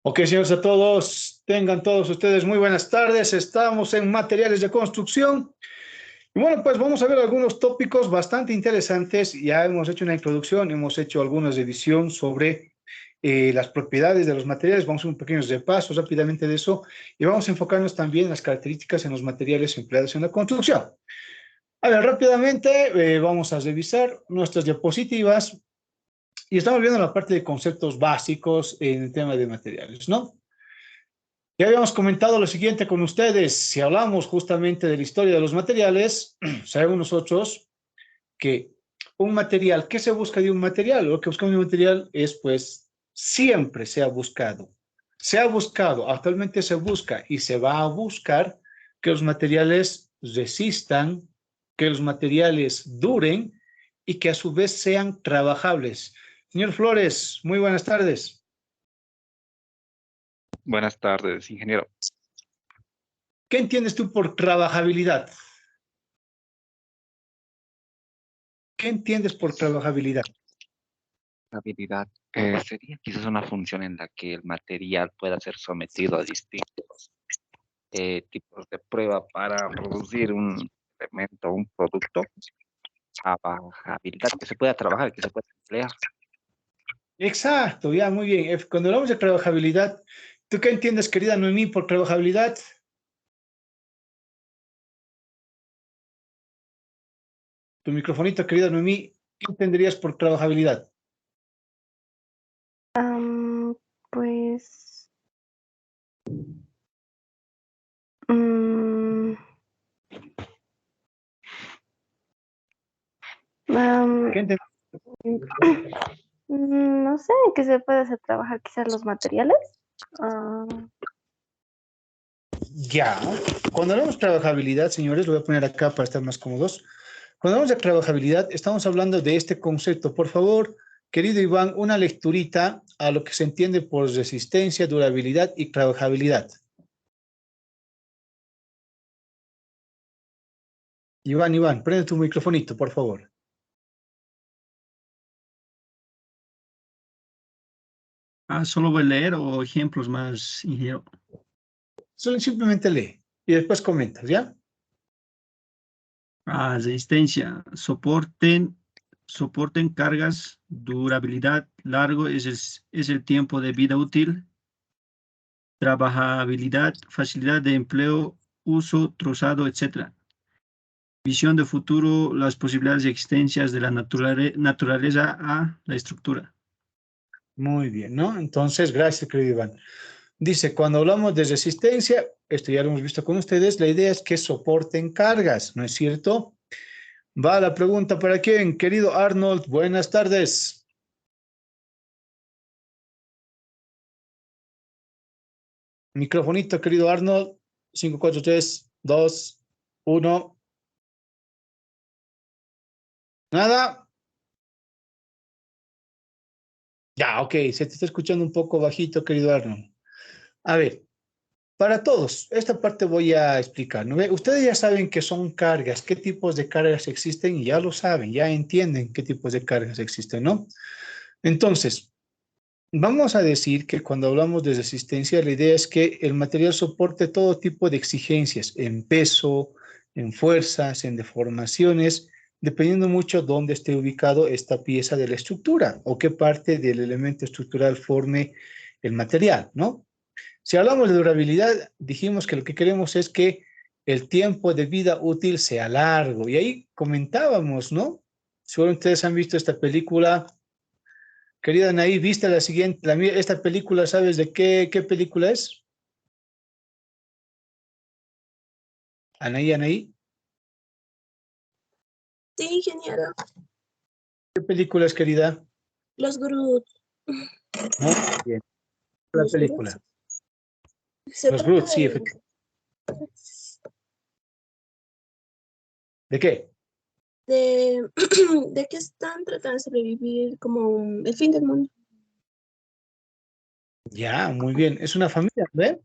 Ok, señores, a todos, tengan todos ustedes muy buenas tardes. Estamos en materiales de construcción. Y bueno, pues vamos a ver algunos tópicos bastante interesantes. Ya hemos hecho una introducción, hemos hecho algunas edición sobre las propiedades de los materiales. Vamos a hacer un pequeño repaso rápidamente de eso y vamos a enfocarnos también en las características en los materiales empleados en la construcción. A ver, rápidamente vamos a revisar nuestras diapositivas y estamos viendo la parte de conceptos básicos en el tema de materiales, ¿no? Ya habíamos comentado lo siguiente con ustedes. Si hablamos justamente de la historia de los materiales, sabemos nosotros que un material, ¿qué se busca de un material? Lo que buscamos de un material es, pues, siempre se ha buscado, actualmente se busca y se va a buscar que los materiales resistan, que los materiales duren y que a su vez sean trabajables. Señor Flores, muy buenas tardes. Buenas tardes, ingeniero. ¿Qué entiendes tú por trabajabilidad? ¿Qué entiendes por trabajabilidad? Habilidad sería quizás una función en la que el material pueda ser sometido a distintos tipos de prueba para producir un elemento, un producto. Trabajabilidad, que se pueda trabajar, que se pueda emplear. Exacto, ya, muy bien. Cuando hablamos de trabajabilidad, ¿tú qué entiendes, querida Noemí, por trabajabilidad? Tu microfonito, querida Noemí, ¿qué entenderías por trabajabilidad? Am, pues, mm, am, ¿Qué enten- no sé, que se puede hacer trabajar quizás los materiales. Ah, Ya, cuando hablamos de trabajabilidad, señores, lo voy a poner acá para estar más cómodos. Cuando hablamos de trabajabilidad, estamos hablando de este concepto. Por favor, querido Iván, una lecturita a lo que se entiende por resistencia, durabilidad y trabajabilidad. Iván, prende tu microfonito, por favor. Solo voy a leer o ejemplos más, ingeniero. Solo simplemente lee y después comentas, ¿ya? Resistencia, soporten cargas, durabilidad, largo es el tiempo de vida útil, trabajabilidad, facilidad de empleo, uso, trozado, etc. Visión de futuro, las posibilidades de existencias de la naturaleza a la estructura. Muy bien, ¿no? Entonces, gracias, querido Iván. Dice, cuando hablamos de resistencia, esto ya lo hemos visto con ustedes, la idea es que soporten cargas, ¿no es cierto? Va la pregunta para quién, querido Arnold, buenas tardes. Microfonito, querido Arnold, 5, 4, 3, 2, 1. Nada. Ya, ok, se te está escuchando un poco bajito, querido Arnold. A ver, para todos, esta parte voy a explicar, ¿no? Ustedes ya saben qué son cargas, qué tipos de cargas existen y ya lo saben, ya entienden qué tipos de cargas existen, ¿no? Entonces, vamos a decir que cuando hablamos de resistencia, la idea es que el material soporte todo tipo de exigencias en peso, en fuerzas, en deformaciones, dependiendo mucho dónde esté ubicado esta pieza de la estructura o qué parte del elemento estructural forme el material, ¿no? Si hablamos de durabilidad, dijimos que lo que queremos es que el tiempo de vida útil sea largo. Y ahí comentábamos, ¿no? Seguro ustedes han visto esta película. Querida Anaí, ¿viste la siguiente, esta película, sabes de qué película es? Anaí, Sí, ingeniero. ¿qué película es, querida? Los Groot. Muy bien, la Los Groot. película. Se Los trata Groot, sí, efectivamente. ¿De qué? de, de que están tratando de sobrevivir como el fin del mundo. Ya, muy bien. Es una familia, ¿ve?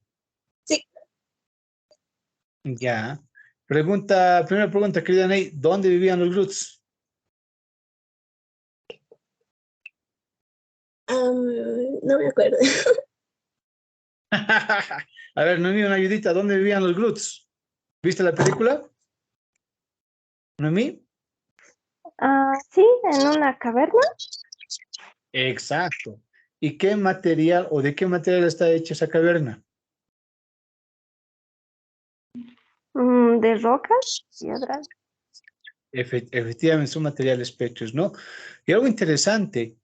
Sí. Ya. Primera pregunta, querida Anaí, ¿dónde vivían los Groots? No me acuerdo. A ver, Noemí, una ayudita. ¿Dónde vivían los Groots? ¿Viste la película? ¿Noemí? Sí, en una caverna. Exacto. ¿Y qué material o de qué material está hecha esa caverna? De rocas, piedras. Efectivamente, son materiales pechos, ¿no? Y algo interesante,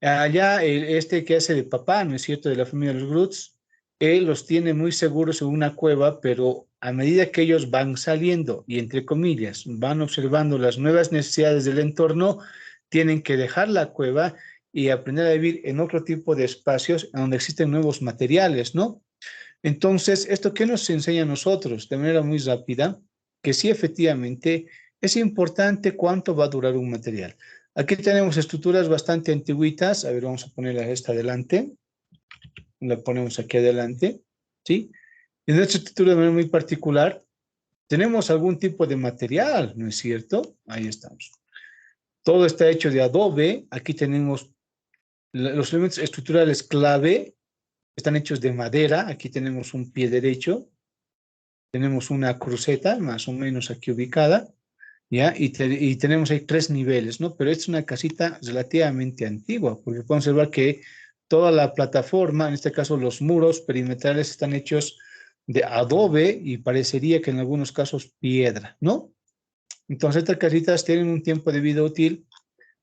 allá este que hace de papá, ¿no es cierto?, de la familia de los Groots, él los tiene muy seguros en una cueva, pero a medida que ellos van saliendo y, entre comillas, van observando las nuevas necesidades del entorno, tienen que dejar la cueva y aprender a vivir en otro tipo de espacios donde existen nuevos materiales, ¿no? Entonces, ¿esto qué nos enseña a nosotros? De manera muy rápida, que sí, efectivamente, es importante cuánto va a durar un material. Aquí tenemos estructuras bastante antiguitas. A ver, vamos a poner esta adelante. La ponemos aquí adelante, ¿sí? En esta estructura de manera muy particular, tenemos algún tipo de material, ¿no es cierto? Ahí estamos. Todo está hecho de adobe. Aquí tenemos los elementos estructurales clave, están hechos de madera. Aquí tenemos un pie derecho. Tenemos una cruceta más o menos aquí ubicada, ¿ya? Y tenemos ahí 3 niveles, ¿no? Pero esta es una casita relativamente antigua, porque podemos observar que toda la plataforma, en este caso los muros perimetrales, están hechos de adobe y parecería que en algunos casos piedra, ¿no? Entonces estas casitas tienen un tiempo de vida útil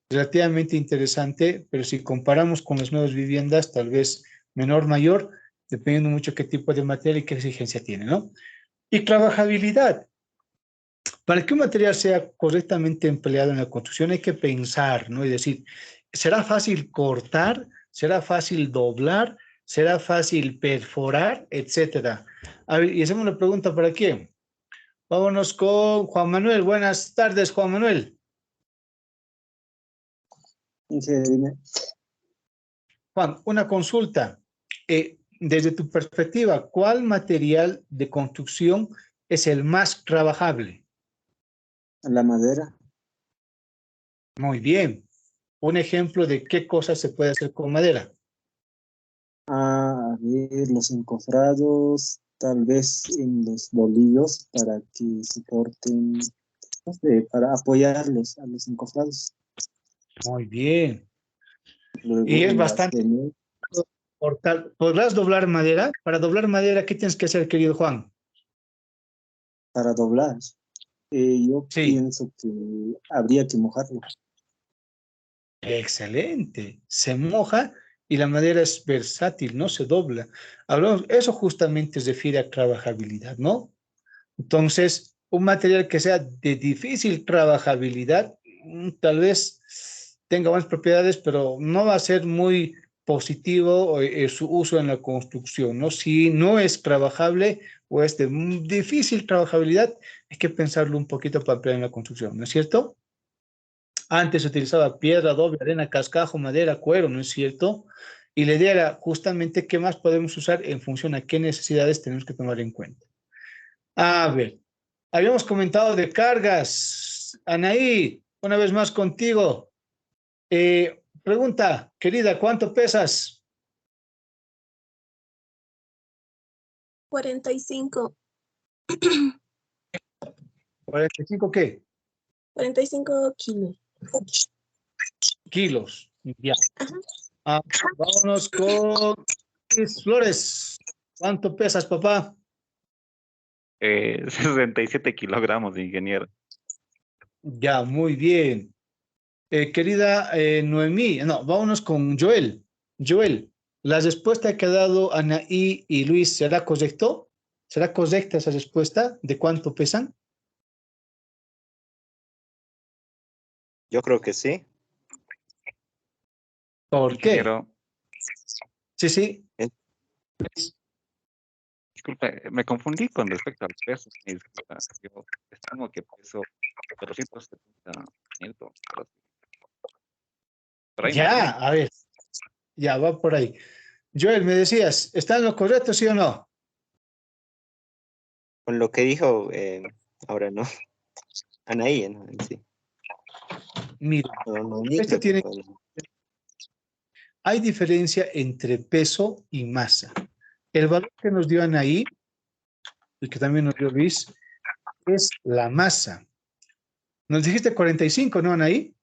relativamente interesante, pero si comparamos con las nuevas viviendas, tal vez menor, mayor, dependiendo mucho qué tipo de material y qué exigencia tiene, ¿no? Y trabajabilidad. Para que un material sea correctamente empleado en la construcción hay que pensar, ¿no? Es decir, ¿será fácil cortar? ¿Será fácil doblar? ¿Será fácil perforar? Etcétera. A ver, y hacemos una pregunta para quién. Vámonos con Juan Manuel. Buenas tardes, Juan Manuel. Sí, dime. Juan, una consulta. Desde tu perspectiva, ¿cuál material de construcción es el más trabajable? La madera, Muy bien. Un ejemplo de qué cosas se puede hacer con madera. a ver, los encofrados, tal vez en los bolillos para que soporten, no sé, para apoyarlos a los encofrados. Muy bien. Y Luego es en las bastante cortar. ¿Podrás doblar madera? Para doblar madera, ¿qué tienes que hacer, querido Juan? para doblar, yo Sí, pienso que habría que mojarlo. excelente. Se moja y la madera es versátil, no se dobla. Hablamos, eso justamente se refiere a trabajabilidad, ¿no? Entonces, un material que sea de difícil trabajabilidad, tal vez tenga buenas propiedades, pero no va a ser muy positivo su uso en la construcción, ¿no? Si no es trabajable o es de difícil trabajabilidad, hay que pensarlo un poquito para emplear en la construcción, ¿no es cierto? Antes se utilizaba piedra, adobe, arena, cascajo, madera, cuero, ¿no es cierto? Y la idea era justamente qué más podemos usar en función a qué necesidades tenemos que tomar en cuenta. A ver, habíamos comentado de cargas. Anaí, una vez más contigo. Pregunta, querida, ¿cuánto pesas? 45, ¿45 qué? 45 kilos. Kilos. Ya. Ajá. Ah, vámonos con Luis Flores. ¿Cuánto pesas, papá? 67 kilogramos, ingeniero. Ya, muy bien. Querida Noemí, no, vámonos con Joel. Joel, ¿la respuesta que ha dado Anaí y Luis será correcto? ¿Será correcta esa respuesta de cuánto pesan? Yo creo que sí. ¿Por qué? Ingeniero, Sí, sí. Es- disculpe, me confundí con respecto al peso. Disculpa, yo estimo que peso 470 kilos. Por ahí más o Ya, menos. a ver, ya va por ahí. Joel, me decías, ¿está en lo correcto, sí o no? Con lo que dijo, ahora no. Anaí, ¿no? Sí. Mira, No, no, ni esto creo que tiene, pueda. hay diferencia entre peso y masa. El valor que nos dio Anaí, y que también nos dio Luis, es la masa. Nos dijiste 45, ¿no, Anaí?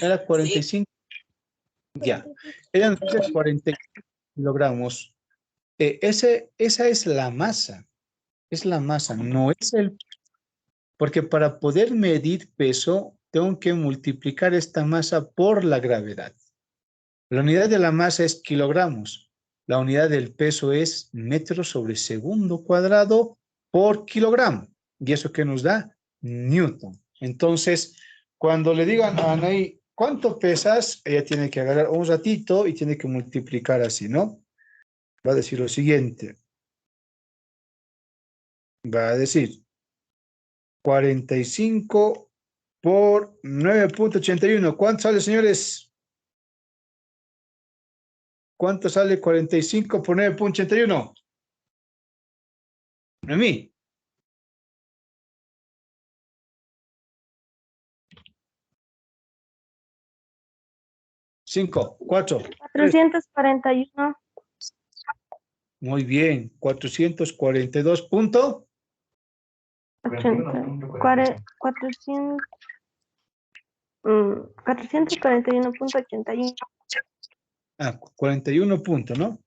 Era 45. Ya. Ella nos dice 45 kilogramos. Esa es la masa. Es la masa, no es el... Porque para poder medir peso, tengo que multiplicar esta masa por la gravedad. La unidad de la masa es kilogramos. La unidad del peso es metros sobre segundo cuadrado por kilogramo. ¿Y eso qué nos da? Newton. Entonces, cuando le digan a Anaí, ¿cuánto pesas? Ella tiene que agarrar un ratito y tiene que multiplicar así, ¿no? Va a decir lo siguiente. Va a decir 45 por 9.81. ¿Cuánto sale, señores? ¿Cuánto sale 45 por 9.81? A mí. 5, 4, 3. 441. Muy bien. 442 punto. 441.81. Ah, 41 puntos, ¿no?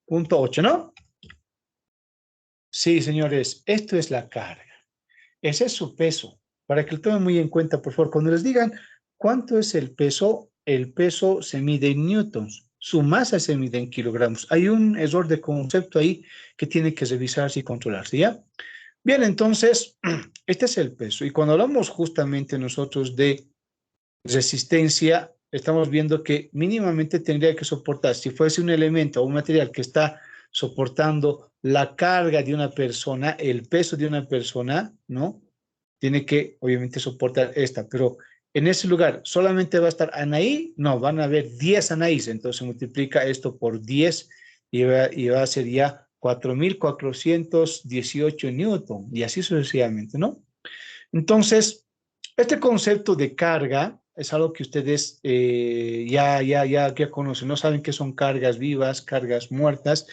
Punto 8, ¿no? Sí, señores, esto es la carga. Ese es su peso. Para que lo tomen muy en cuenta, por favor, cuando les digan cuánto es el peso se mide en newtons, su masa se mide en kilogramos. Hay un error de concepto ahí que tiene que revisarse y controlarse, ¿ya? Bien, entonces, este es el peso. Y cuando hablamos justamente nosotros de resistencia, estamos viendo que mínimamente tendría que soportar, si fuese un elemento o un material que está soportando la carga de una persona, el peso de una persona, ¿no? Tiene que, obviamente, soportar esta, pero en ese lugar, ¿solamente va a estar Anaí? No, van a haber 10 Anaís, entonces multiplica esto por 10 y va a ser ya 4.418 Newton, y así sucesivamente, ¿no? Entonces, este concepto de carga es algo que ustedes ya conocen, no saben qué son cargas vivas, cargas muertas.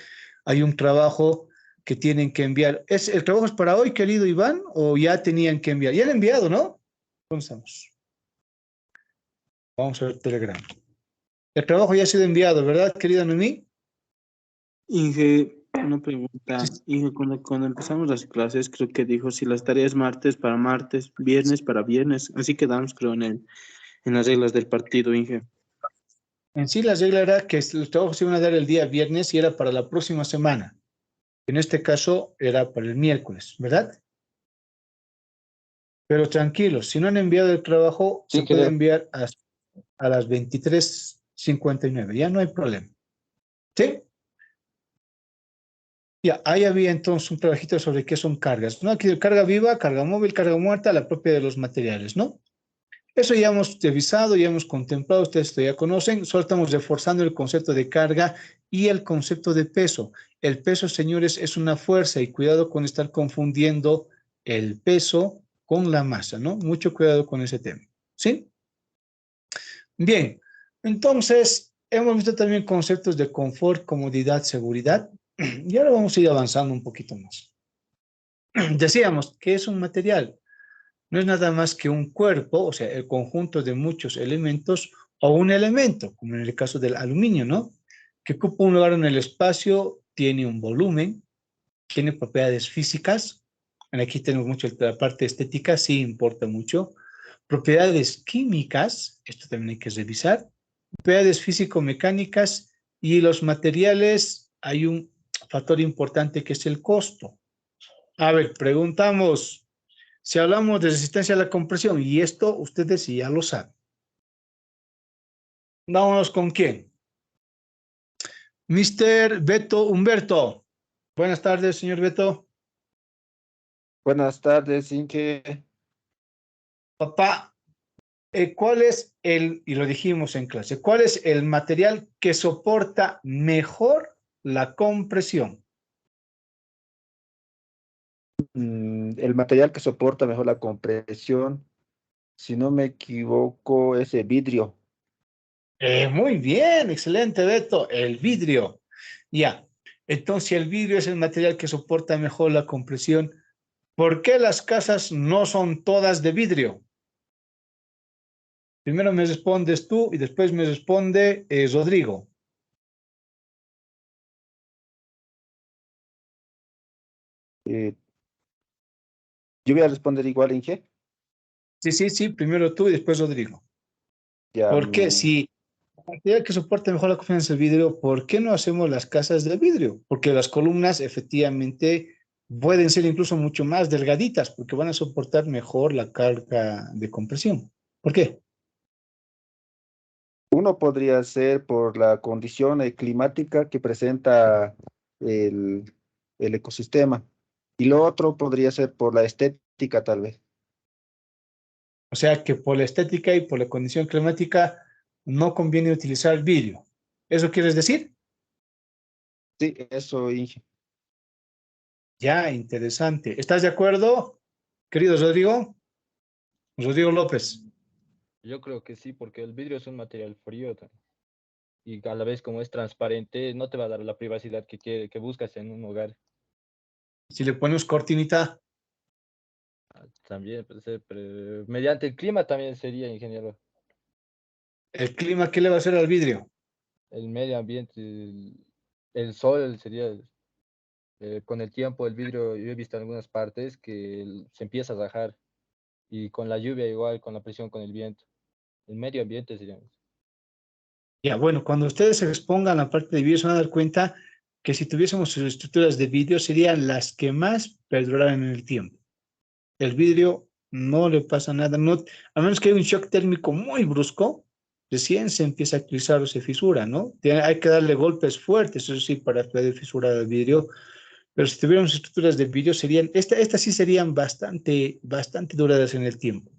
Hay un trabajo que tienen que enviar. ¿El trabajo es para hoy, querido Iván, o ya tenían que enviar? Ya lo han enviado, ¿no? ¿Dónde estamos? Vamos a ver Telegram. El trabajo ya ha sido enviado, ¿verdad, querida Noemí? Inge, una pregunta. Inge, cuando empezamos las clases, creo que dijo si las tareas martes para martes, viernes para viernes. Así quedamos, creo, en las reglas del partido, Inge. En sí, la regla era que los trabajos se iban a dar el día viernes y era para la próxima semana. En este caso, era para el miércoles, ¿verdad? Pero tranquilos, si no han enviado el trabajo, Sí, se puede creo. enviar a las 23:59, ya no hay problema. ¿Sí? Ya, ahí había entonces un trabajito sobre qué son cargas, ¿no? Aquí carga viva, carga móvil, carga muerta, la propia de los materiales, ¿no? Eso ya hemos revisado, ya hemos contemplado, ustedes esto ya conocen, solo estamos reforzando el concepto de carga y el concepto de peso. El peso, señores, es una fuerza y cuidado con estar confundiendo el peso con la masa, ¿no? Mucho cuidado con ese tema, ¿sí? Bien, entonces hemos visto también conceptos de confort, comodidad, seguridad, y ahora vamos a ir avanzando un poquito más. Decíamos que es un material, no es nada más que un cuerpo, o sea, el conjunto de muchos elementos o un elemento, como en el caso del aluminio, ¿no? Que ocupa un lugar en el espacio, tiene un volumen, tiene propiedades físicas. Aquí tenemos mucho la parte estética, sí importa mucho. Propiedades químicas, esto también hay que revisar. Propiedades físico-mecánicas y los materiales, hay un factor importante que es el costo. A ver, preguntamos, si hablamos de resistencia a la compresión, y esto ustedes ya lo saben. Vámonos con quién. Mr. Beto Humberto. Buenas tardes, señor Beto. Buenas tardes, Inge. Papá, ¿cuál es y lo dijimos en clase, cuál es el material que soporta mejor la compresión? El material que soporta mejor la compresión, si no me equivoco, es el vidrio. Muy bien, excelente, Beto. El vidrio. Ya. Entonces, si el vidrio es el material que soporta mejor la compresión, ¿por qué las casas no son todas de vidrio? Primero me respondes tú y después me responde Rodrigo. Eh, yo voy a responder igual, Inge. Sí. Primero tú y después Rodrigo. Ya, ¿Por qué? Si el material que soporta mejor la compresión es el vidrio, ¿por qué no hacemos las casas de vidrio? Porque las columnas efectivamente pueden ser incluso mucho más delgaditas porque van a soportar mejor la carga de compresión. ¿Por qué? uno podría ser por la condición climática que presenta el, el ecosistema. Y lo otro podría ser por la estética, tal vez. O sea que por la estética y por la condición climática no conviene utilizar vidrio. ¿Eso quieres decir? Sí, eso, Inge. Ya, interesante. ¿Estás de acuerdo, querido Rodrigo? Rodrigo López. Yo creo que sí, porque el vidrio es un material frío y a la vez como es transparente, no te va a dar la privacidad que buscas en un hogar. Si le ponemos cortinita, También, pues, pero mediante el clima también sería, ingeniero. ¿el clima qué le va a hacer al vidrio? El medio ambiente, el sol sería, con el tiempo el vidrio, yo he visto en algunas partes que se empieza a rajar y con la lluvia igual, con la presión, con el viento. El medio ambiente sería. Ya, bueno, cuando ustedes se expongan a la parte de vidrio se van a dar cuenta que si tuviésemos sus estructuras de vidrio serían las que más perduraran en el tiempo. El vidrio no le pasa nada, no, a menos que haya un shock térmico muy brusco, recién se empieza a cruzar o se fisura, ¿no? Hay que darle golpes fuertes, eso sí, para poder fisurar el vidrio, pero si tuviéramos estructuras de vidrio serían, estas sí serían bastante duraderas en el tiempo.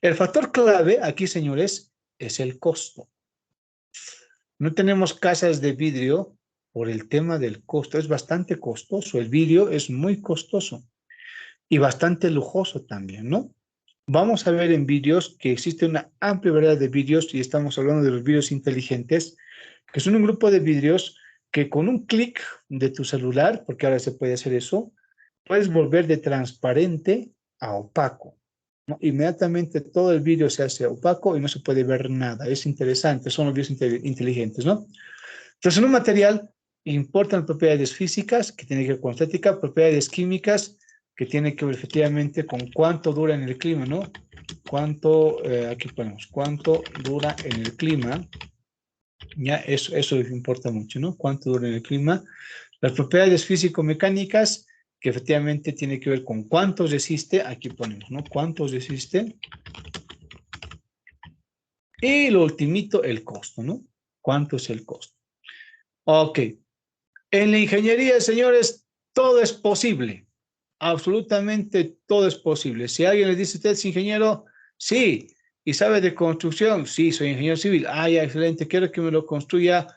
El factor clave aquí, señores, es el costo. No tenemos casas de vidrio por el tema del costo. Es bastante costoso. El vidrio es muy costoso y bastante lujoso también, ¿no? Vamos a ver en vidrios que existe una amplia variedad de vidrios y estamos hablando de los vidrios inteligentes, que son un grupo de vidrios que con un clic de tu celular, porque ahora se puede hacer eso, puedes volver de transparente a opaco, ¿no? Inmediatamente todo el vidrio se hace opaco y no se puede ver nada. Es interesante, son los vidrios inteligentes, ¿no? Entonces, en un material importan propiedades físicas, que tienen que ver con estética, propiedades químicas, que tienen que ver efectivamente con cuánto dura en el clima, ¿no? Aquí ponemos, cuánto dura en el clima. Ya, eso importa mucho, ¿no? Cuánto dura en el clima. Las propiedades físico-mecánicas, que efectivamente tiene que ver con cuánto resiste, aquí ponemos, ¿no? Cuánto resiste. Y lo ultimito, el costo, ¿no? ¿Cuánto es el costo? Ok. En la ingeniería, señores, todo es posible. Absolutamente todo es posible. Si alguien le dice, ¿usted es ingeniero? Sí. ¿Y sabe de construcción? Sí, soy ingeniero civil. Ah, ya, excelente. Quiero que me lo construya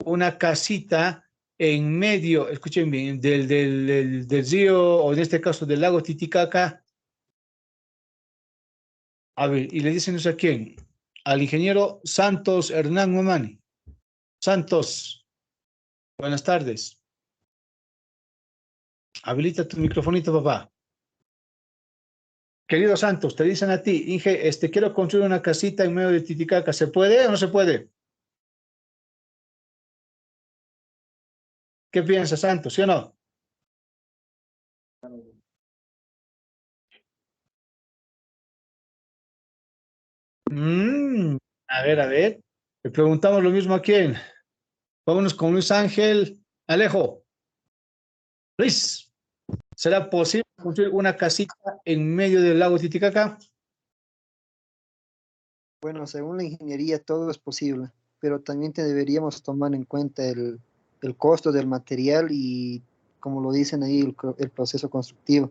una casita en medio, escuchen bien, del río, o en este caso del lago Titicaca. A ver, y le dicen eso a quién? Al ingeniero Santos Hernán Mamani. Santos, buenas tardes. Habilita tu microfonito, papá. Querido Santos, te dicen a ti, Inge, quiero construir una casita en medio de Titicaca. ¿Se puede o no se puede? ¿Qué piensas, Santos? ¿Sí o no? Mm, a ver. Le preguntamos lo mismo a quién. Vámonos con Luis Ángel Alejo. Luis, ¿será posible construir una casita en medio del lago Titicaca? Bueno, según la ingeniería todo es posible, pero también deberíamos tomar en cuenta el costo del material y, como lo dicen ahí, el proceso constructivo.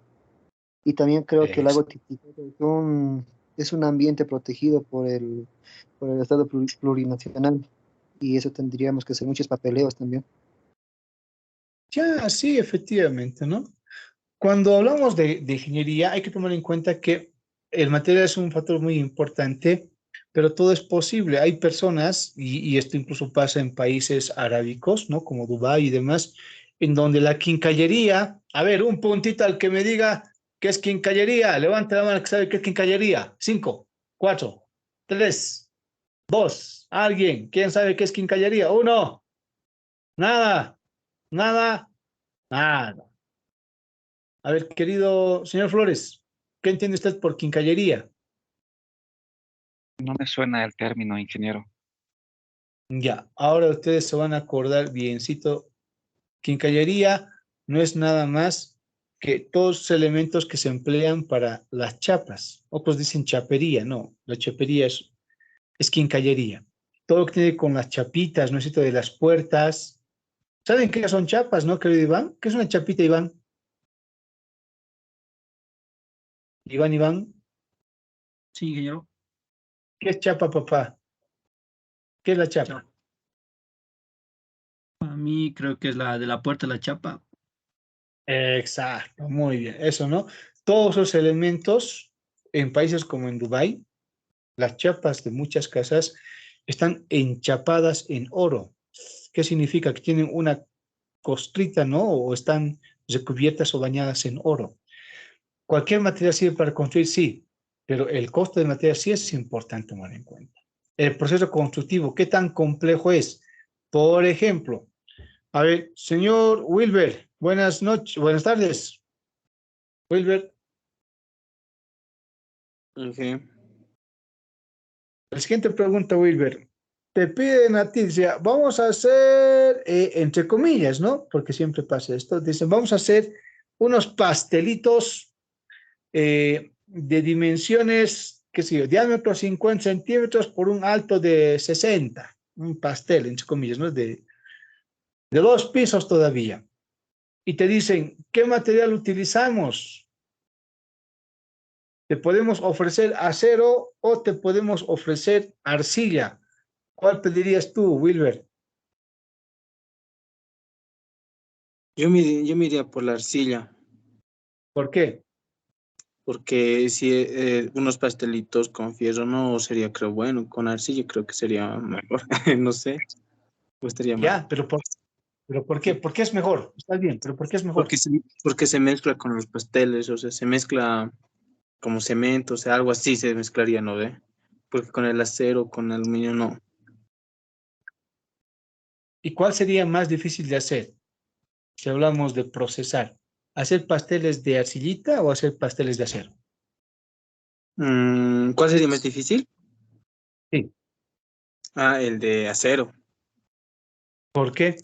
Y también creo que el lago Titicaca es un ambiente protegido por el Estado plurinacional y eso tendríamos que hacer muchos papeleos también. Ya, sí, efectivamente, ¿no? Cuando hablamos de ingeniería, hay que tomar en cuenta que el material es un factor muy importante pero todo es posible. Hay personas, y esto incluso pasa en países arábicos, ¿no? Como Dubái y demás, en donde la quincallería, a ver, un puntito al que me diga qué es quincallería. Levante la mano que sabe qué es quincallería. 5, 4, 3, 2, alguien. ¿Quién sabe qué es quincallería? 1, nada, nada, nada. A ver, querido señor Flores, ¿qué entiende usted por quincallería? No me suena el término, ingeniero. Ya, ahora ustedes se van a acordar biencito. Quincallería no es nada más que todos los elementos que se emplean para las chapas. Otros dicen chapería, no, la chapería es quincallería. Todo lo que tiene con las chapitas, ¿no es cierto? De las puertas. ¿Saben qué son chapas, no, querido Iván? ¿Qué es una chapita, Iván? Iván, Sí, ingeniero. ¿qué es chapa, papá? ¿Qué es la chapa? Para mí creo que es la de la puerta de la chapa. Exacto, muy bien, eso, ¿no? Todos esos elementos en países como en Dubái, las chapas de muchas casas están enchapadas en oro. ¿Qué significa? Que tienen una costrita, ¿no? O están recubiertas o bañadas en oro. Cualquier material sirve para construir, sí, pero el costo del material sí es importante tomar en cuenta. El proceso constructivo, ¿qué tan complejo es? Por ejemplo, a ver, señor Wilber, buenas noches, buenas tardes. Wilber, Okay. la siguiente pregunta, Wilber. Te piden a ti, dice, vamos a hacer, entre comillas, ¿no? Porque siempre pasa esto. Dicen, vamos a hacer unos pastelitos de dimensiones, qué sé yo, diámetro 50 centímetros por un alto de 60. Un pastel, entre comillas, ¿no? De 2 pisos todavía. Y te dicen, ¿qué material utilizamos? Te podemos ofrecer acero o te podemos ofrecer arcilla. ¿Cuál pedirías tú, Wilber? Yo me iría por la arcilla, ¿Por qué? porque si unos pastelitos con fierro no sería, creo, bueno. Con arcilla creo que sería mejor. No sé, o estaría mal. Ya, pero ¿por qué? ¿Por qué es mejor? Está bien, pero ¿por qué es mejor? Porque se mezcla con los pasteles, o sea, se mezcla como cemento, o sea, algo así se mezclaría, ¿no ve? Porque con el acero, con el aluminio, no. ¿Y cuál sería más difícil de hacer? Si hablamos de procesar, ¿hacer pasteles de arcillita o hacer pasteles de acero? ¿Cuál sería más difícil? Sí. Ah, el de acero, ¿Por qué?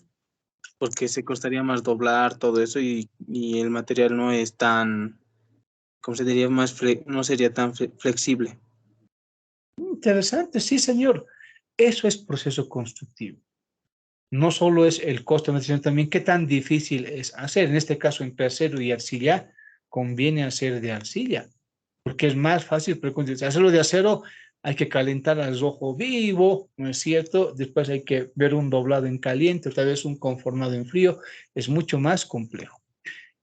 porque se costaría más doblar todo eso y el material no es tan, ¿cómo se diría? No sería tan flexible. Interesante, sí, señor. Eso es proceso constructivo. No solo es el costo, sino también qué tan difícil es hacer. En este caso, en acero y arcilla, conviene hacer de arcilla, porque es más fácil. Pero cuando hacerlo de acero, hay que calentar al rojo vivo, ¿no es cierto? Después hay que ver un doblado en caliente, otra vez un conformado en frío. Es mucho más complejo.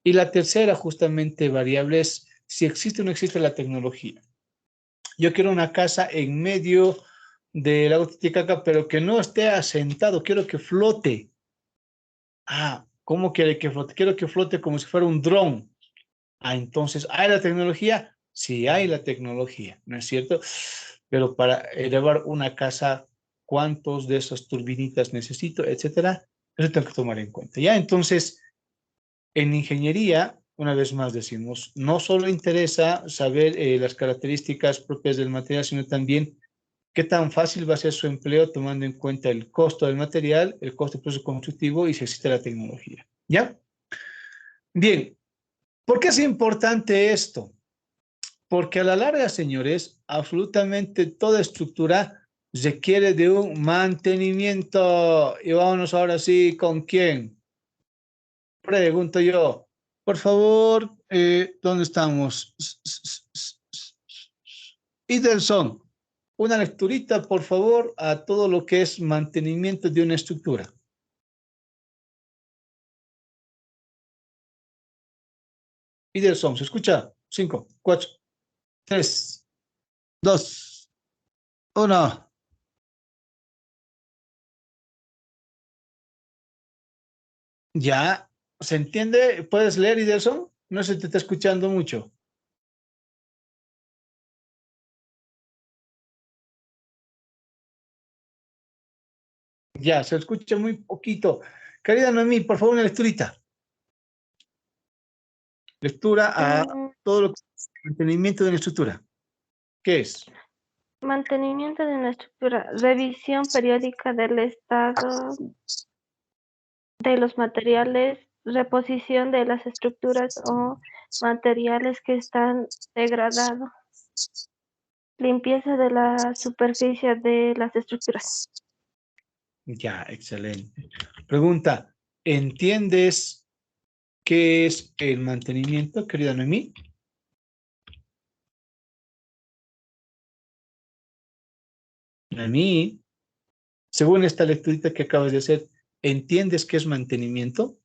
Y la tercera, justamente, variable es si existe o no existe la tecnología. Yo quiero una casa en medio del lago Titicaca, pero que no esté asentado, quiero que flote. Ah, ¿cómo quiere que flote? Quiero que flote como si fuera un dron. Ah, entonces, ¿hay la tecnología? Sí, hay la tecnología, ¿no es cierto? Pero para elevar una casa, ¿cuántos de esas turbinitas necesito, etcétera? Eso tengo que tomar en cuenta. Ya, entonces, en ingeniería, una vez más decimos, no solo interesa saber las características propias del material, sino también qué tan fácil va a ser su empleo tomando en cuenta el costo del material, el costo del proceso constructivo y si existe la tecnología. ¿Ya? Bien, ¿por qué es importante esto? Porque a la larga, señores, absolutamente toda estructura requiere de un mantenimiento. Y vámonos ahora sí, ¿con quién? Pregunto yo. Por favor, ¿dónde estamos? Idelson, una lecturita, por favor, a todo lo que es mantenimiento de una estructura. Idelson, ¿se escucha? 5, 4, 3, 2, Uno. Ya, ¿se entiende? ¿Puedes leer, Idelson? No se te está escuchando mucho. Ya, se escucha muy poquito. Querida Noemí, por favor, una lecturita. Lectura a Mm, todo lo que es mantenimiento de la estructura. ¿Qué es? Mantenimiento de una estructura, revisión periódica del estado de los materiales, reposición de las estructuras o materiales que están degradados, limpieza de la superficie de las estructuras. Ya, excelente. Pregunta, ¿entiendes qué es el mantenimiento, querida Noemí? Noemí, según esta lecturita que acabas de hacer, ¿entiendes qué es mantenimiento?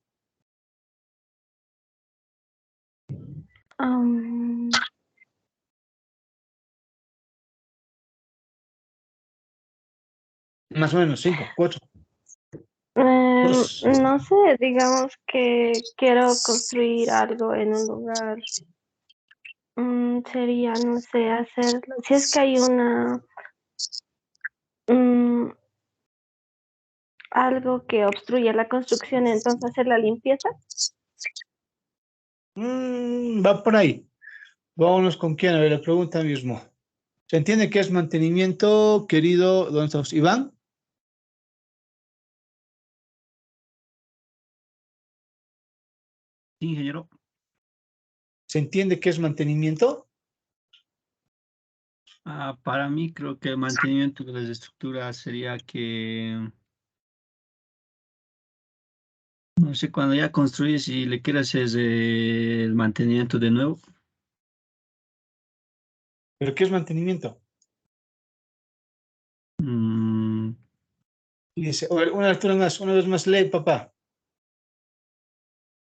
Am, Más o menos, 5, 4, 2. no sé, digamos que quiero construir algo en un lugar. Sería, no sé, hacerlo. Si es que hay mm, algo que obstruye la construcción, entonces hacer la limpieza. Va por ahí. Vámonos con quién, a ver, la pregunta mismo. ¿Se entiende qué es mantenimiento, querido don Iván? Sí, ingeniero. ¿Se entiende qué es mantenimiento? Para mí creo que el mantenimiento de las estructuras sería que, no sé, cuando ya construyes y le quieres hacer el mantenimiento de nuevo. ¿Pero qué es mantenimiento? Mm, Y dice, a ver, una lectura más, una vez más, lee, papá.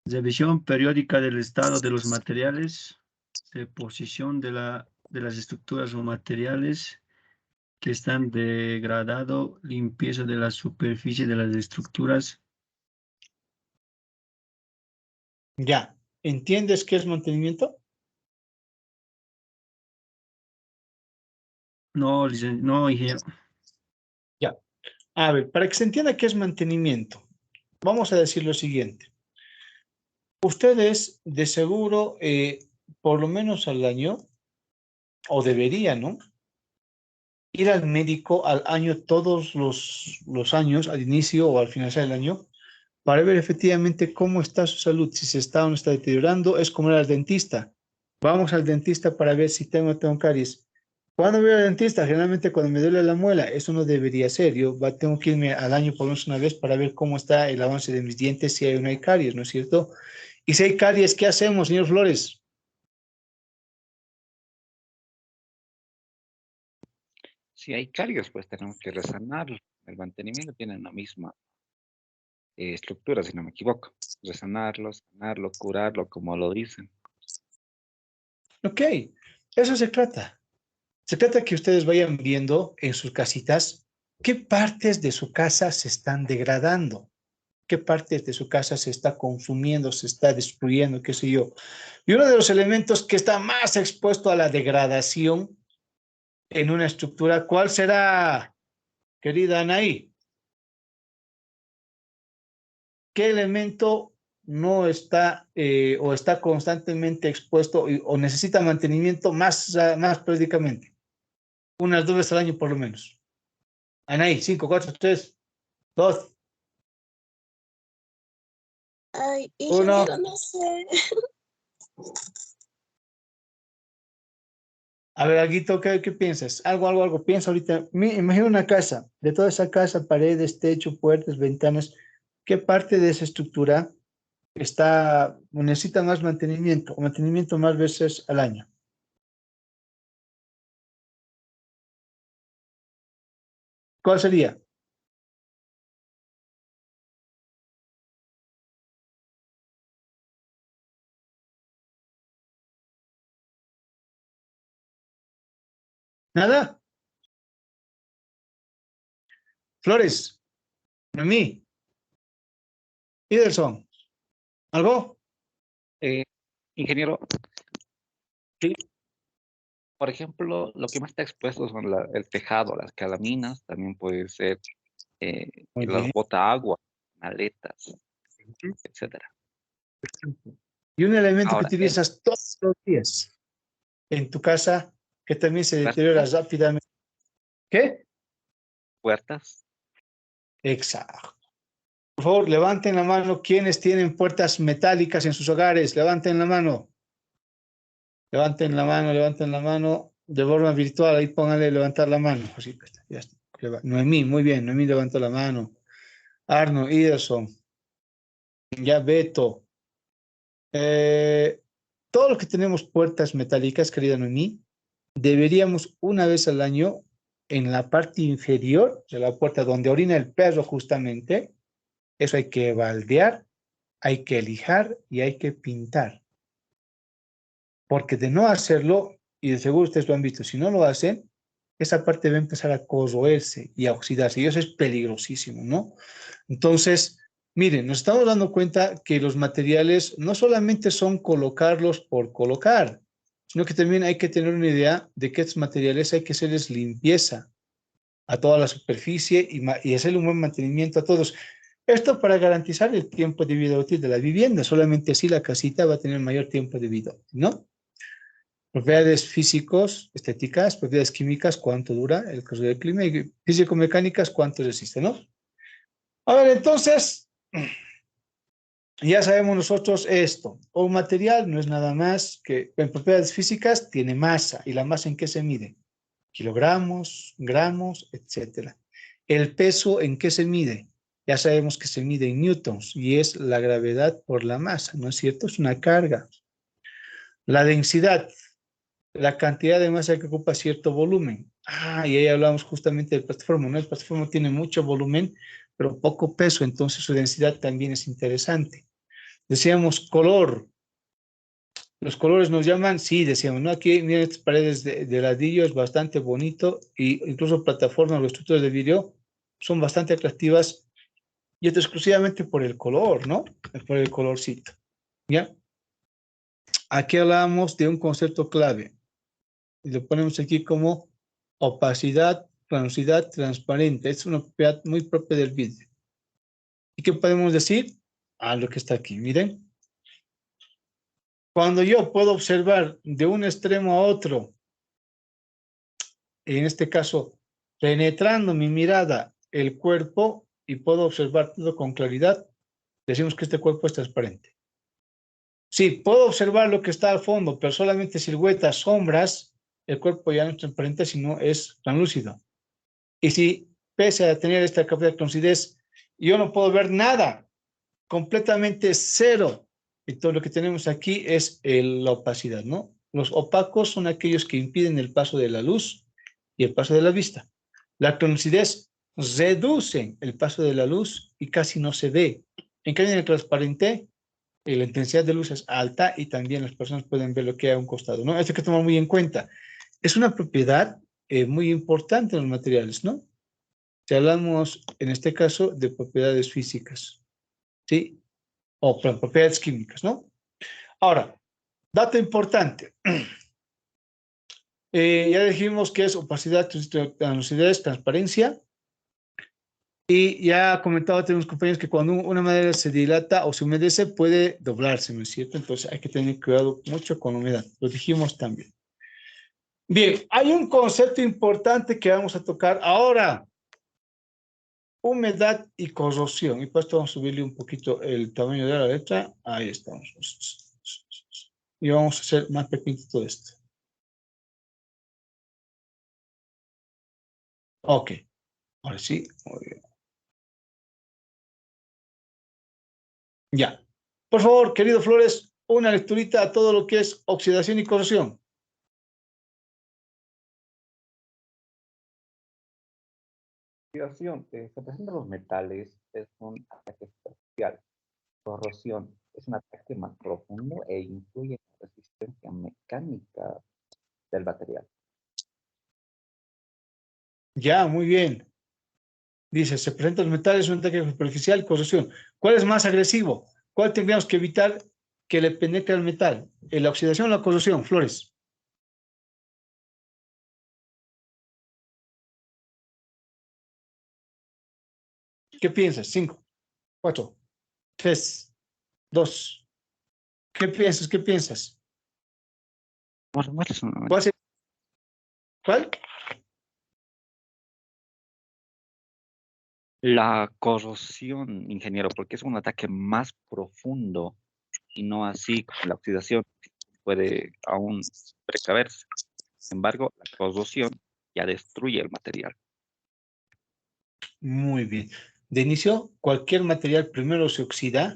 Revisión periódica del estado de los materiales, reposición de las estructuras o materiales que están degradado, limpieza de la superficie de las estructuras. Ya. ¿Entiendes qué es mantenimiento? No, no, ingeniero. Ya. A ver, para que se entienda qué es mantenimiento, vamos a decir lo siguiente. Ustedes, de seguro, por lo menos al año, o deberían, ¿no? Ir al médico al año, todos los años, al inicio o al finalizar el año, para ver efectivamente cómo está su salud, si se está o no está deteriorando. Es como ir al dentista. Vamos al dentista para ver si tengo caries. ¿Cuándo voy al dentista? Generalmente cuando me duele la muela. Eso no debería ser. Tengo que irme al año por lo menos una vez para ver cómo está el avance de mis dientes, si hay o no hay caries, ¿no es cierto? Y si hay caries, ¿qué hacemos, señor Flores? Si hay caries, pues tenemos que resanarlo. El mantenimiento tiene la misma estructura, si no me equivoco. Resanarlo, sanarlo, curarlo, como lo dicen. Ok, eso se trata. Se trata que ustedes vayan viendo en sus casitas qué partes de su casa se están degradando, qué partes de su casa se está consumiendo, se está destruyendo, qué sé yo. Y uno de los elementos que está más expuesto a la degradación en una estructura, ¿cuál será, querida Anaí? ¿Qué elemento no está o está constantemente expuesto o necesita mantenimiento más periódicamente? Unas 2 veces al año por lo menos. Anaí, 5, 4, 3, 2, Ay, 1. ingeniero, no sé. A ver, Aguito, ¿qué piensas? Algo. Piensa ahorita. Imagina una casa. De toda esa casa, paredes, techo, puertas, ventanas. ¿Qué parte de esa estructura está o necesita más mantenimiento o mantenimiento más veces al año? ¿Cuál sería? ¿Nada? Flores, Noemí, Idelson, ¿algo? Ingeniero, Sí. por ejemplo, lo que más está expuesto son el tejado, las calaminas, también puede ser Muy las bien. bota agua, maletas, etcétera. Y un elemento que Ahora, en utilizas todos los días en tu casa que también se deteriora puertas, rápidamente. ¿Qué? puertas, Exacto. Por favor, levanten la mano quienes tienen puertas metálicas en sus hogares. Levanten la mano. Levanten la mano, levanten la mano. De forma virtual, ahí pónganle levantar la mano. Así, ya está. Noemí, muy bien. Noemí levantó la mano. Arno, Iderson, ya Beto. Todos los que tenemos puertas metálicas, querida Noemí, deberíamos una vez al año en la parte inferior de la puerta donde orina el perro justamente, eso hay que baldear, hay que lijar y hay que pintar. Porque de no hacerlo, y de seguro ustedes lo han visto, si no lo hacen, esa parte va a empezar a corroerse y a oxidarse, y eso es peligrosísimo, ¿no? Entonces, miren, nos estamos dando cuenta que los materiales no solamente son colocarlos por colocar, sino que también hay que tener una idea de que estos materiales hay que hacerles limpieza a toda la superficie y hacerle un buen mantenimiento a todos. Esto para garantizar el tiempo de vida útil de la vivienda, solamente así la casita va a tener mayor tiempo de vida, ¿no? Propiedades físicos, estéticas, propiedades químicas, cuánto dura el caso del clima, y físico-mecánicas, cuánto resiste, ¿no? A ver, entonces, ya sabemos nosotros esto. Un material no es nada más que, en propiedades físicas, tiene masa. ¿Y la masa en qué se mide? Kilogramos, gramos, etcétera. El peso, ¿en qué se mide? Ya sabemos que se mide en newtons y es la gravedad por la masa, ¿no es cierto? Es una carga. La densidad, la cantidad de masa que ocupa cierto volumen. Y ahí hablamos justamente del plastiformo, ¿no? El plastiformo tiene mucho volumen, pero poco peso, entonces su densidad también es interesante. Decíamos color. Los colores nos llaman, sí, decíamos, ¿no? Aquí, miren, estas paredes de ladrillo es bastante bonito, y incluso plataformas o estructuras de vidrio son bastante atractivas, y esto exclusivamente por el color, ¿no? Por el colorcito, ¿ya? Aquí hablamos de un concepto clave, y lo ponemos aquí como opacidad, translucidad, transparente. Es una propiedad muy propia del vidrio. ¿Y qué podemos decir? Lo que está aquí, miren. Cuando yo puedo observar de un extremo a otro, en este caso, penetrando mi mirada el cuerpo y puedo observar todo con claridad, decimos que este cuerpo es transparente. Sí, puedo observar lo que está al fondo, pero solamente siluetas, sombras, el cuerpo ya no es transparente, sino es translúcido. Y si, pese a tener esta capacidad de lucidez, yo no puedo ver nada, completamente cero, y todo lo que tenemos aquí es la opacidad, ¿no? Los opacos son aquellos que impiden el paso de la luz y el paso de la vista. La lucidez reduce el paso de la luz y casi no se ve. En cambio, en el transparente, la intensidad de luz es alta y también las personas pueden ver lo que hay a un costado, ¿no? Esto hay que tomar muy en cuenta. Es una propiedad muy importante en los materiales, ¿no? Si hablamos, en este caso, de propiedades físicas, ¿sí? O propiedades químicas, ¿no? Ahora, dato importante. Ya dijimos que es opacidad, lucidez, transparencia. Y ya ha comentado, tenemos compañeros que cuando una madera se dilata o se humedece puede doblarse, ¿no es cierto? Entonces hay que tener cuidado mucho con la humedad. Lo dijimos también. Bien, hay un concepto importante que vamos a tocar ahora. Humedad y corrosión. Y pues vamos a subirle un poquito el tamaño de la letra. Ahí estamos. Y vamos a hacer más pequeñito esto. Ok. Ahora sí. Muy bien. Ya. Por favor, querido Flores, una lecturita a todo lo que es oxidación y corrosión. oxidación, se presentan los metales, es un ataque espacial. Corrosión es un ataque más profundo e influye en la resistencia mecánica del material. Ya, muy bien. Dice, se presentan los metales, un ataque superficial, corrosión. ¿Cuál es más agresivo? ¿Cuál tendríamos que evitar que le penetre al metal? ¿La oxidación o la corrosión? Flores. ¿Qué piensas? 5, 4, 3, 2. ¿Qué piensas? ¿Qué piensas? ¿Cuál sería? ¿Cuál? La corrosión, ingeniero, porque es un ataque más profundo y no así como la oxidación puede aún precaverse. Sin embargo, la corrosión ya destruye el material. Muy bien. De inicio, cualquier material primero se oxida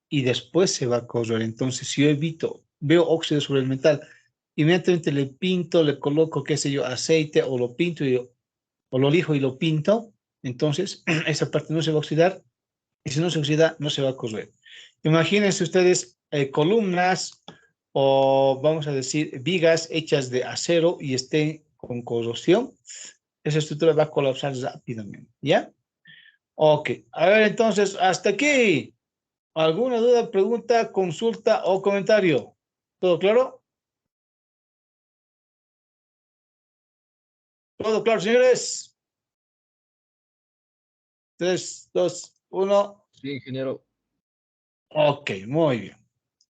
y después se va a corroer. Entonces, si yo veo óxido sobre el metal, inmediatamente le pinto, le coloco, qué sé yo, aceite o lo pinto o lo lijo y lo pinto, entonces esa parte no se va a oxidar y si no se oxida, no se va a corroer. Imagínense ustedes columnas o vamos a decir vigas hechas de acero y estén con corrosión, esa estructura va a colapsar rápidamente, ¿ya? Ok, a ver entonces, hasta aquí. ¿Alguna duda, pregunta, consulta o comentario? ¿Todo claro? ¿Todo claro, señores? 3, 2, 1. Sí, ingeniero. Ok, muy bien.